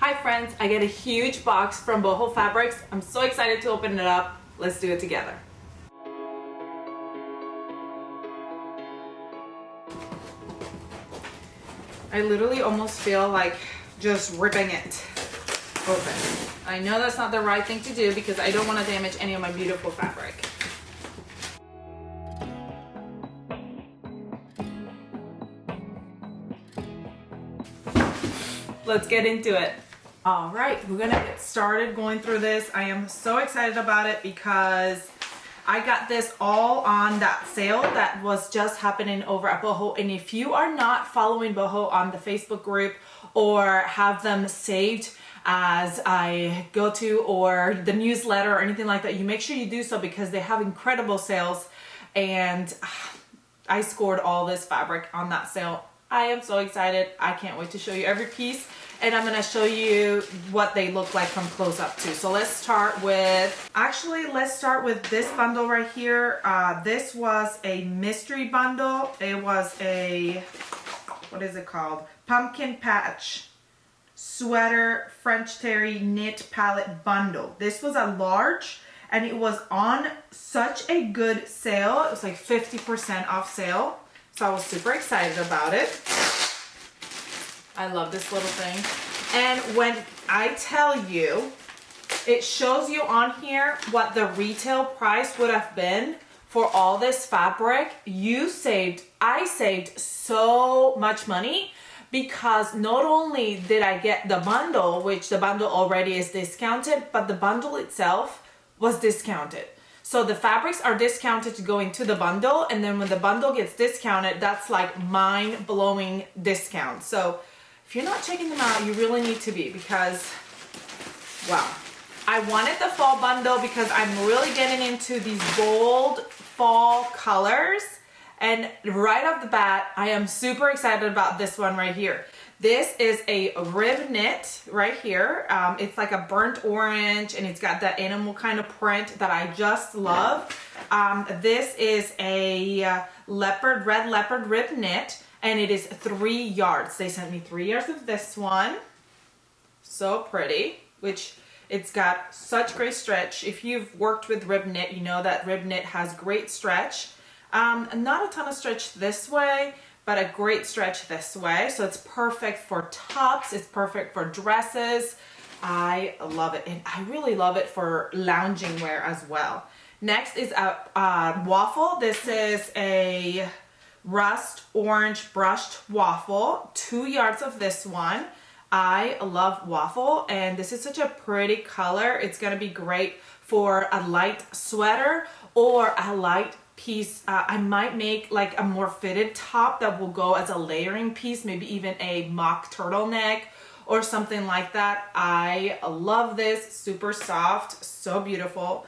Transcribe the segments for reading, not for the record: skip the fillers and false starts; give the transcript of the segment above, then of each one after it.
Hi friends, I get a huge box from BOHO Fabrics. I'm so excited to open it up. Let's do it together. I literally almost feel like just ripping it open. I know that's not the right thing to do because I don't want to damage any of my beautiful fabric. Let's get into it. All right, we're gonna get started going through this. I am so excited about it because I got this all on that sale that was just happening over at BOHO. And if you are not following BOHO on the Facebook group or have them saved as I go to, or the newsletter or anything like that, you make sure you do so because they have incredible sales. And I scored all this fabric on that sale. I am so excited. I can't wait to show you every piece, and I'm gonna show you what they look like from close up too. So let's start with this bundle right here. This was a mystery bundle. It was a, what is it called? Pumpkin patch sweater French terry knit palette bundle. This was a large and it was on such a good sale. It was like 50% off sale. So I was super excited about it. I love this little thing. And when I tell you, it shows you on here what the retail price would have been for all this fabric. I saved so much money because not only did I get the bundle, which the bundle already is discounted, but the bundle itself was discounted. So the fabrics are discounted to go into the bundle, and then when the bundle gets discounted, that's like mind-blowing discount. So if you're not checking them out, you really need to be, because wow. I wanted the fall bundle because I'm really getting into these bold fall colors, and right off the bat, I am super excited about this one right here. This is a rib knit right here. It's like a burnt orange and it's got that animal kind of print that I just love. This is a red leopard rib knit, and it is 3 yards. They sent me 3 yards of this one. So pretty, which it's got such great stretch. If you've worked with rib knit, you know that rib knit has great stretch. Not a ton of stretch this way, but a great stretch this way. So it's perfect for tops. It's perfect for dresses. I love it. And I really love it for lounging wear as well. Next is a waffle. This is a rust orange brushed waffle. 2 yards of this one. I love waffle, and this is such a pretty color. It's gonna be great for a light sweater or a light piece. I might make like a more fitted top that will go as a layering piece, maybe even a mock turtleneck or something like that. I love this. Super soft, so beautiful.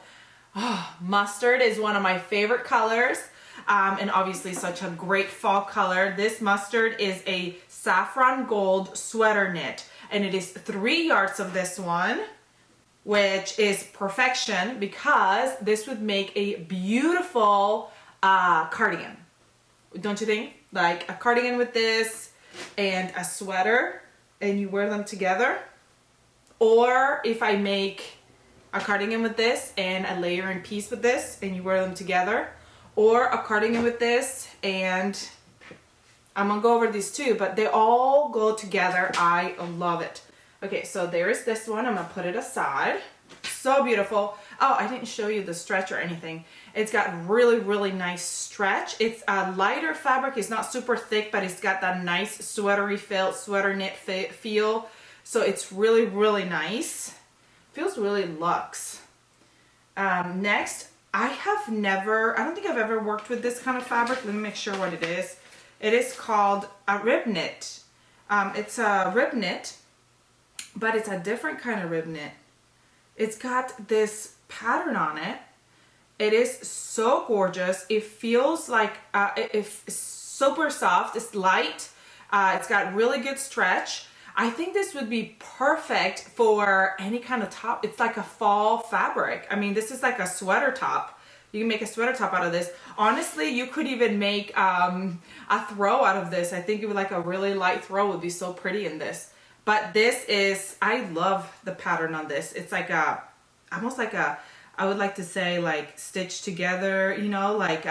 Oh, mustard is one of my favorite colors, and obviously such a great fall color. This mustard is a saffron gold sweater knit, and it is 3 yards of this one, which is perfection because this would make a beautiful cardigan. Don't you think? Like a cardigan with this and a sweater, and you wear them together. Or if I make a cardigan with this and a layering piece with this and you wear them together, or a cardigan with this, and I'm gonna go over these too, but they all go together. I love it. Okay, so there's this one. I'm gonna put it aside. So beautiful. Oh, I didn't show you the stretch or anything. It's got really, really nice stretch. It's a lighter fabric. It's not super thick, but it's got that nice sweatery feel, sweater knit feel. So it's really, really nice. Feels really luxe. Next, I don't think I've ever worked with this kind of fabric. Let me make sure what it is. It is called a rib knit. It's a rib knit, but it's a different kind of rib knit. It's got this pattern on it. It is so gorgeous. It feels like it's super soft. It's light. It's got really good stretch. I think this would be perfect for any kind of top. It's like a fall fabric. I mean, this is like a sweater top. You can make a sweater top out of this. Honestly, you could even make a throw out of this. I think it would, like a really light throw would be so pretty in this. But this is, I love the pattern on this. It's like a, almost like a, I would like to say like stitched together, you know, like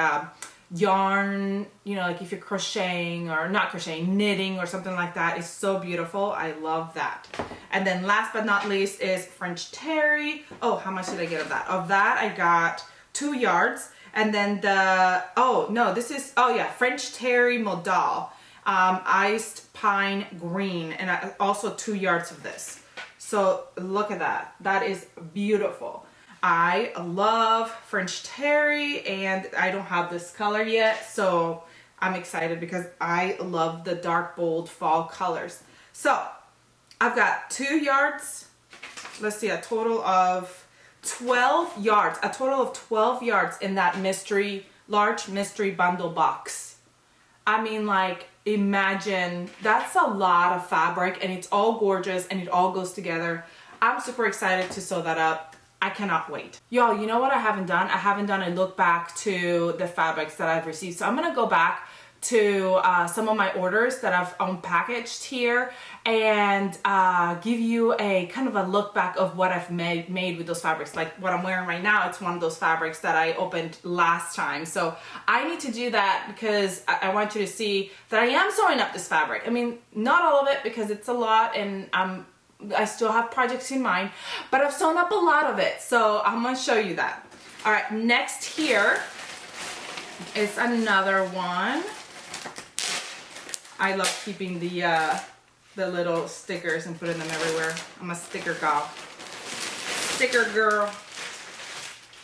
yarn, you know, like if you're crocheting or not crocheting, knitting or something like that. It's so beautiful. I love that. And then last but not least is French terry. Oh, how much did I get of that? Of that I got 2 yards. And then the, oh no, this is, oh yeah, French terry modal, iced pine green, and also 2 yards of this. So look at that. That is beautiful. I love French terry, and I don't have this color yet, so I'm excited because I love the dark bold fall colors. So I've got 2 yards. Let's see, a total of 12 yards, a total of 12 yards in that large mystery bundle box. I mean, like, imagine, that's a lot of fabric, and it's all gorgeous and it all goes together. I'm super excited to sew that up. I cannot wait. Y'all, you know what I haven't done? I haven't done a look back to the fabrics that I've received. So I'm gonna go back to some of my orders that I've unpackaged here and give you a kind of a look back of what I've made with those fabrics. Like what I'm wearing right now, it's one of those fabrics that I opened last time. So I need to do that because I want you to see that I am sewing up this fabric. I mean, not all of it because it's a lot, and I still have projects in mind, but I've sewn up a lot of it. So I'm gonna show you that. All right, next here is another one. I love keeping the little stickers and putting them everywhere. I'm a sticker gal. Sticker girl.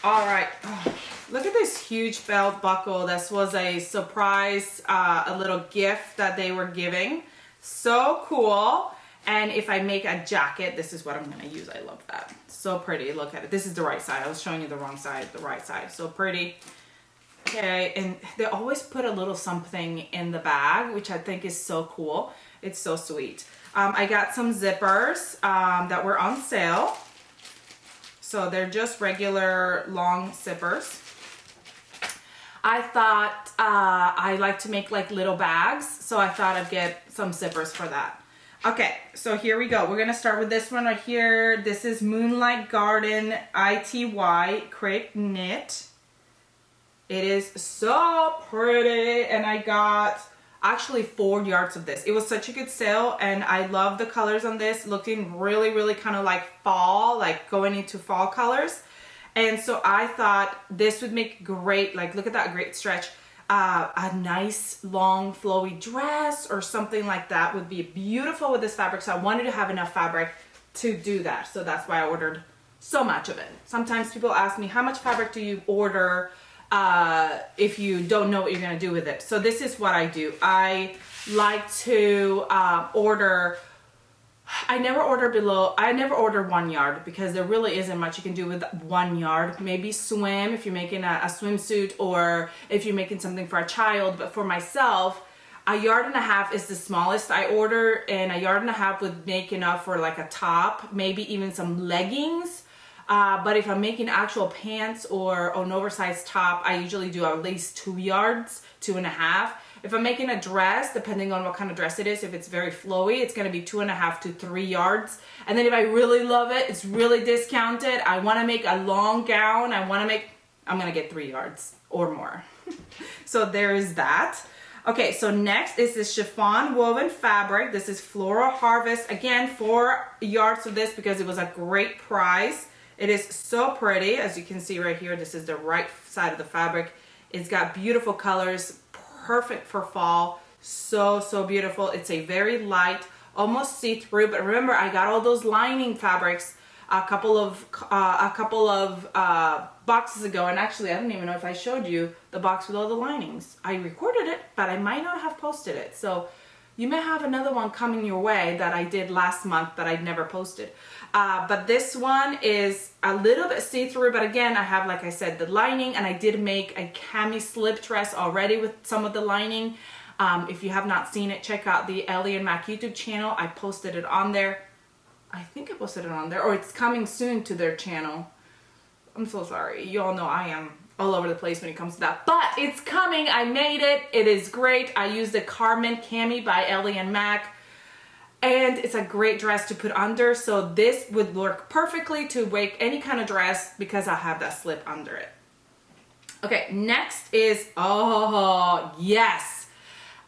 All right. Oh, look at this huge belt buckle. This was a surprise, a little gift that they were giving. So cool. And if I make a jacket, this is what I'm going to use. I love that. So pretty. Look at it. This is the right side. I was showing you the wrong side. The right side. So pretty. Okay, and they always put a little something in the bag, which I think is so cool. It's so sweet. I got some zippers that were on sale. So they're just regular long zippers. I thought I like to make like little bags, so I thought I'd get some zippers for that. Okay, so here we go. We're gonna start with this one right here. This is Moonlight Garden ITY crepe knit. It is so pretty, and I got actually 4 yards of this. It was such a good sale, and I love the colors on this, looking really, really kind of like fall, like going into fall colors. And so I thought this would make great, like look at that great stretch. A nice long flowy dress or something like that would be beautiful with this fabric. So I wanted to have enough fabric to do that. So that's why I ordered so much of it. Sometimes people ask me, how much fabric do you order if you don't know what you're going to do with it? So this is what I do. I like to order, I never order 1 yard because there really isn't much you can do with 1 yard. Maybe swim if you're making a swimsuit, or if you're making something for a child. But for myself, 1.5 yards is the smallest I order, and 1.5 yards would make enough for like a top, maybe even some leggings. But if I'm making actual pants or an oversized top, I usually do at least 2 yards, 2.5. If I'm making a dress, depending on what kind of dress it is, if it's very flowy, it's going to be 2.5 to 3 yards. And then if I really love it, it's really discounted, I want to make a long gown, I'm going to get 3 yards or more. So there is that. Okay, so next is this chiffon woven fabric. This is Floral Harvest. Again, 4 yards of this because it was a great price. It is so pretty. As you can see right here, this is the right side of the fabric. It's got beautiful colors, perfect for fall. So, so beautiful. It's a very light, almost see-through, but remember I got all those lining fabrics a couple of boxes ago, and actually I don't even know if I showed you the box with all the linings. I recorded it, but I might not have posted it. So you may have another one coming your way that I did last month that I'd never posted. But this one is a little bit see-through, but again, I have, like I said, the lining, and I did make a cami slip dress already with some of the lining. If you have not seen it, check out the Ellie and Mac YouTube channel. I posted it on there. I think I posted it on there, or it's coming soon to their channel. I'm so sorry. You all know I am all over the place when it comes to that, but it's coming. I made it. It is great. I used the Carmen Cami by Ellie and Mac. And it's a great dress to put under. So this would work perfectly to make any kind of dress because I have that slip under it. Okay, next is, oh yes,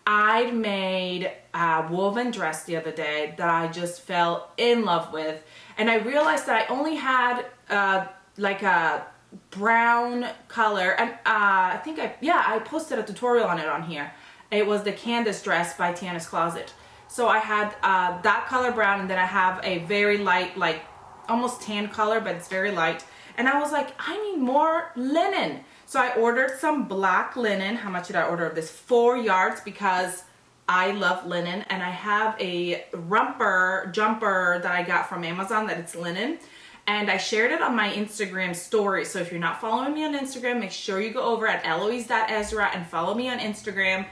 I made a woven dress the other day that I just fell in love with. And I realized that I only had like a brown color. And I think I posted a tutorial on it on here. It was the Candace dress by Tiana's Closet. So I had that color brown, and then I have a very light, like almost tan color, but it's very light. And I was like, I need more linen. So I ordered some black linen. How much did I order of this? 4 yards, because I love linen. And I have a jumper that I got from Amazon that it's linen. And I shared it on my Instagram story. So if you're not following me on Instagram, make sure you go over at Eloise.Ezra and follow me on Instagram,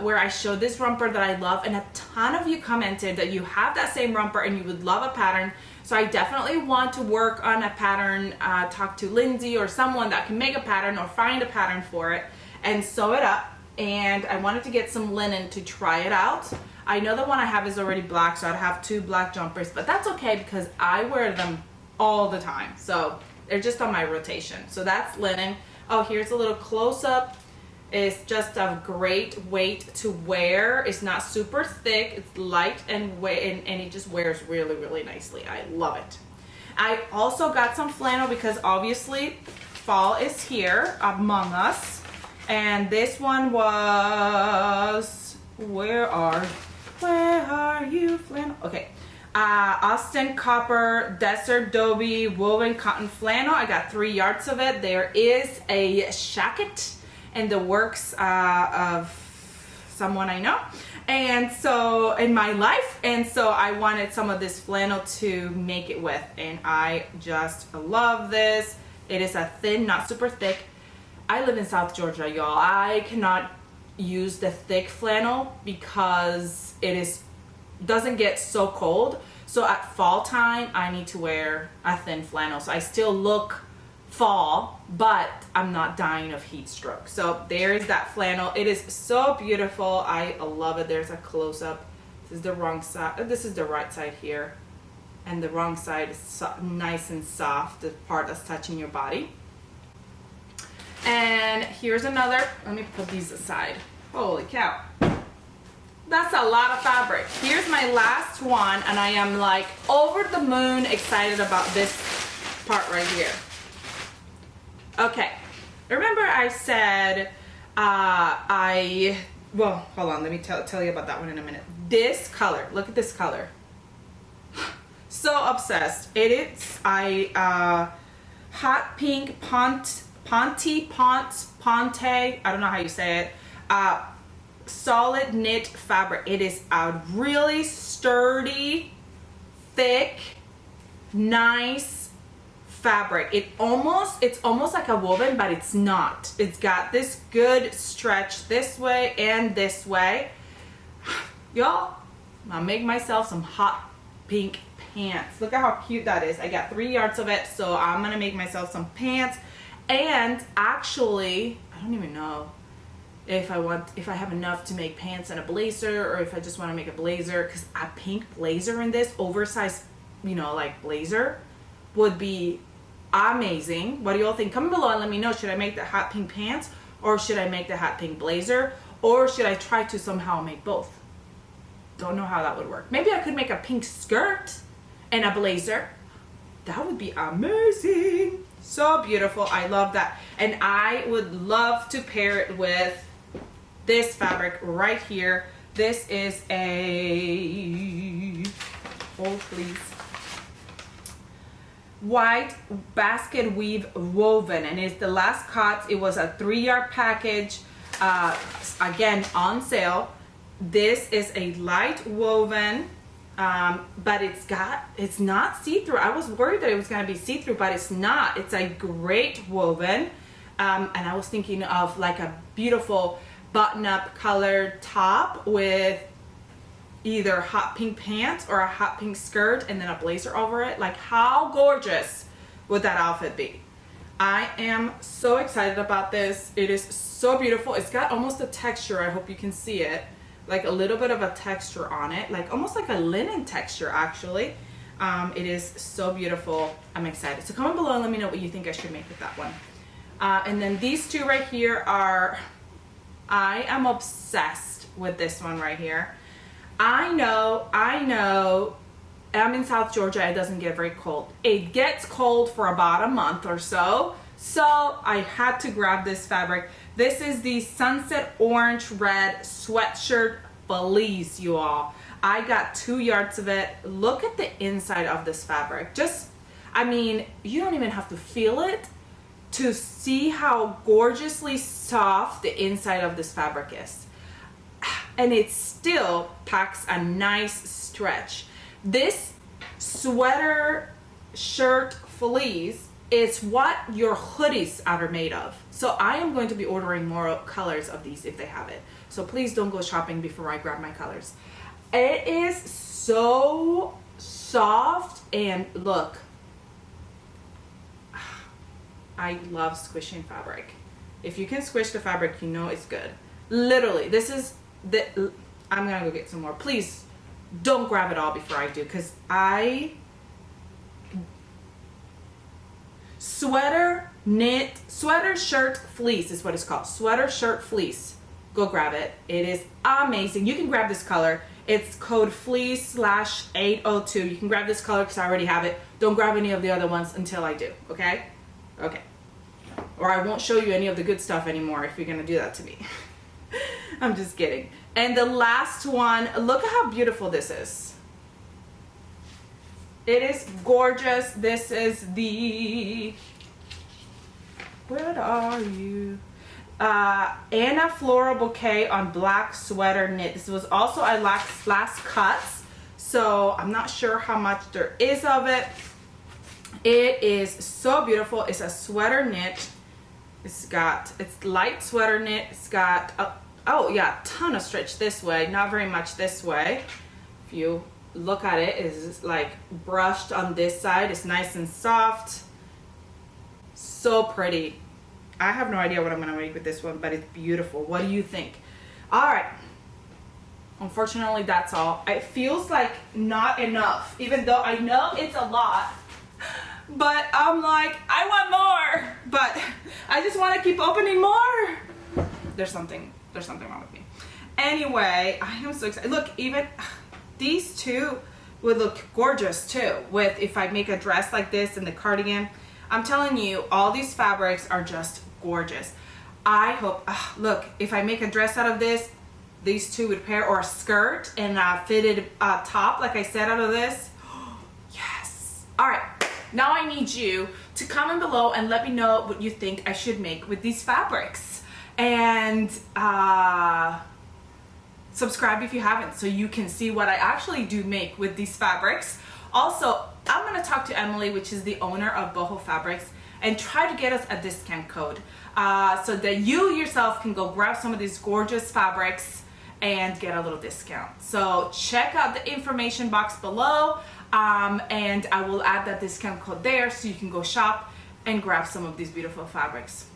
where I showed this romper that I love. And a ton of you commented that you have that same romper and you would love a pattern. So I definitely want to work on a pattern, talk to Lindsay or someone that can make a pattern or find a pattern for it and sew it up. And I wanted to get some linen to try it out. I know the one I have is already black, so I'd have 2 black jumpers, but that's okay because I wear them all the time. So they're just on my rotation. So that's linen. Oh, here's a little close-up. It's just a great weight to wear. It's not super thick. It's light and it just wears really, really nicely. I love it. I also got some flannel because obviously fall is here among us. And this one was, where are you, flannel? Okay. Austin Copper Desert Dobie Woven Cotton Flannel. I got 3 yards of it. There is a shacket in the works of someone I know, and so in my life, and so I wanted some of this flannel to make it with, and I just love this. It is a thin, not super thick. I live in South Georgia, y'all. I cannot use the thick flannel because it doesn't get so cold. So at fall time, I need to wear a thin flannel. So I still look fall, but I'm not dying of heat stroke. So there is that flannel. It is so beautiful. I love it. There's a close-up. This is the wrong side. This is the right side here, and the wrong side is nice and soft, the part that's touching your body. And here's another. Let me put these aside. Holy cow, that's a lot of fabric. Here's my last one, and I am like over the moon excited about this part right here. Okay, remember I said well, hold on, let me tell you about that one in a minute. This color, look at this color. So obsessed. It is hot pink Ponte, I don't know how you say it. Solid knit fabric. It is a really sturdy, thick, nice fabric. It's almost like a woven, but it's not. It's got this good stretch this way and this way. Y'all, I'll make myself some hot pink pants. Look at how cute that is. I got 3 yards of it, so I'm gonna make myself some pants. And actually, I don't even know if I have enough to make pants and a blazer, or if I just want to make a blazer, because a pink blazer in this oversized, like blazer would be amazing. What do you all think? Comment below and let me know. Should I make the hot pink pants, or should I make the hot pink blazer, or should I try to somehow make both? Don't know how that would work. Maybe I could make a pink skirt and a blazer. That would be amazing. So beautiful. I love that. And I would love to pair it with this fabric right here. This is a old fleece white basket weave woven, and it's the last cut. It was a 3-yard package, again on sale. This is a light woven, but it's not see-through. I was worried that it was going to be see-through, but it's not. It's a great woven, and I was thinking of like a beautiful button-up colored top with either hot pink pants or a hot pink skirt and then a blazer over it. Like, how gorgeous would that outfit be? I am so excited about this. It is so beautiful. It's got almost a texture. I hope you can see it. like a little bit of a texture on it, like almost like a linen texture actually. It is so beautiful. I'm excited. So comment below and let me know what you think I should make with that one. And then these two right here are, I am obsessed with this one right here. I know, I'm in South Georgia, it doesn't get very cold. It gets cold for about a month or so. So I had to grab this fabric. This is the Sunset Orange Red Sweatshirt Fleece, you all. I got 2 yards of it. Look at the inside of this fabric. Just, I mean, you don't even have to feel it to see how gorgeously soft the inside of this fabric is. And it still packs a nice stretch. This sweater shirt fleece is what your hoodies are made of. So I am going to be ordering more colors of these if they have it. So please don't go shopping before I grab my colors. It is so soft, and look, I love squishing fabric. If you can squish the fabric, you know it's good. Literally, this is the, I'm gonna go get some more. Please don't grab it all before I do, because sweater shirt fleece is what it's called. Sweater shirt fleece. Go grab it. It is amazing. You can grab this color. It's code fleece/802. You can grab this color because I already have it. Don't grab any of the other ones until I do, okay? Okay. Or I won't show you any of the good stuff anymore if you're gonna do that to me. I'm just kidding. And the last one, look at how beautiful this is. It is gorgeous. This is the, where are you? Anna Floral Bouquet on black sweater knit. This was also a last cuts, so I'm not sure how much there is of it. It is so beautiful. It's a sweater knit. It's light sweater knit. It's got oh yeah, ton of stretch this way, not very much this way. If you look at it, it's like brushed on this side. It's nice and soft. So pretty. I have no idea what I'm gonna make with this one, but it's beautiful. What do you think? All right. Unfortunately, that's all. It feels like not enough, even though I know it's a lot. But I'm like, I want more. But I just want to keep opening more. There's something wrong with me. Anyway, I am so excited. Look, even these two would look gorgeous too with, if I make a dress like this and the cardigan. I'm telling you, all these fabrics are just gorgeous. I hope, look, if I make a dress out of this, these two would pair, or a skirt and a fitted top, like I said, out of this. Yes. All right. Now I need you to comment below and let me know what you think I should make with these fabrics. And subscribe if you haven't, so you can see what I actually do make with these fabrics. Also, I'm going to talk to Emily, which is the owner of BOHO Fabrics, and try to get us a discount code so that you yourself can go grab some of these gorgeous fabrics and get a little discount. So check out the information box below, and I will add that discount code there so you can go shop and grab some of these beautiful fabrics.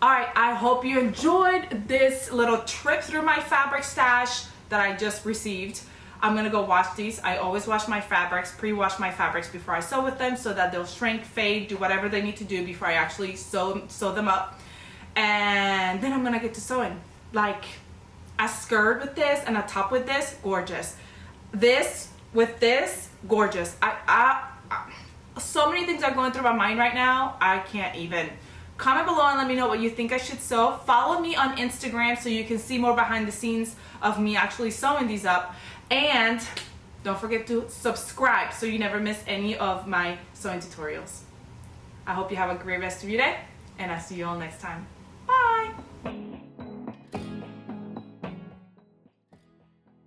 All right, I hope you enjoyed this little trip through my fabric stash that I just received. I'm gonna go wash these. I always wash my fabrics, pre-wash my fabrics before I sew with them so that they'll shrink, fade, do whatever they need to do before I actually sew them up. And then I'm gonna get to sewing. Like a skirt with this and a top with this, gorgeous. This with this, gorgeous. So many things are going through my mind right now, I can't even. Comment below and let me know what you think I should sew. Follow me on Instagram so you can see more behind the scenes of me actually sewing these up. And don't forget to subscribe so you never miss any of my sewing tutorials. I hope you have a great rest of your day, and I'll see you all next time. Bye!